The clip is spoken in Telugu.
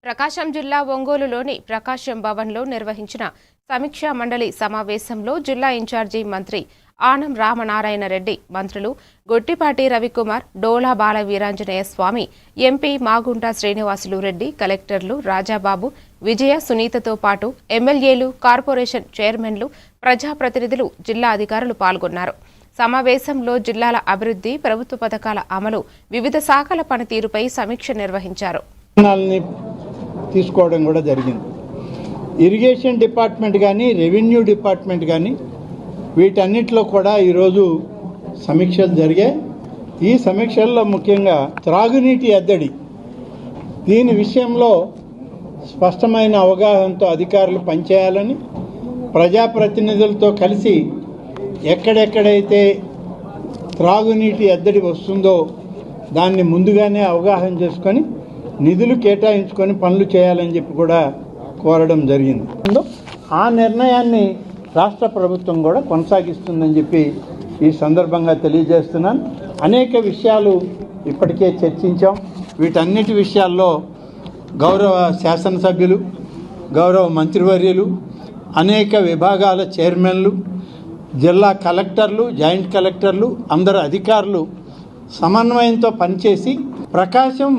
ప్రకాశం జిల్లా ఒంగోలులోని ప్రకాశం భవన్లో నిర్వహించిన సమీక్షా మండలి సమావేశంలో జిల్లా ఇన్ఛార్జి మంత్రి ఆనం రామనారాయణ రెడ్డి, మంత్రులు గొట్టిపాటి రవికుమార్, డోలా బాల వీరాంజనేయ స్వామి, ఎంపీ మాగుంట శ్రీనివాసులు రెడ్డి, కలెక్టర్లు రాజాబాబు, విజయ, సునీతతో పాటు ఎమ్మెల్యేలు, కార్పొరేషన్ చైర్మన్లు, ప్రజాప్రతినిధులు, జిల్లా అధికారులు పాల్గొన్నారు. సమావేశంలో జిల్లాల అభివృద్ధి, ప్రభుత్వ పథకాల అమలు, వివిధ శాఖల పనితీరుపై సమీక్ష నిర్వహించారు. తీసుకోవడం కూడా జరిగింది. ఇరిగేషన్ డిపార్ట్మెంట్ కానీ, రెవెన్యూ డిపార్ట్మెంట్ కానీ వీటన్నిటిలో కూడా ఈరోజు సమీక్షలు జరిగాయి. ఈ సమీక్షల్లో ముఖ్యంగా త్రాగునీటి ఎద్దడి, దీని విషయంలో స్పష్టమైన అవగాహనతో అధికారులు పనిచేయాలని, ప్రజాప్రతినిధులతో కలిసి ఎక్కడెక్కడైతే త్రాగునీటి ఎద్దడి వస్తుందో దాన్ని ముందుగానే అవగాహన చేసుకొని నిధులు కేటాయించుకొని పనులు చేయాలని చెప్పి కూడా కోరడం జరిగింది. ఆ నిర్ణయాన్ని రాష్ట్ర ప్రభుత్వం కూడా కొనసాగిస్తుందని చెప్పి ఈ సందర్భంగా తెలియజేస్తున్నాను. అనేక విషయాలు ఇప్పటికే చర్చించాం. వీటన్నిటి విషయాల్లో గౌరవ శాసనసభ్యులు, గౌరవ మంత్రివర్యులు, అనేక విభాగాల చైర్మన్లు, జిల్లా కలెక్టర్లు, జాయింట్ కలెక్టర్లు, అందరు అధికారులు సమన్వయంతో పనిచేసి ప్రకాశం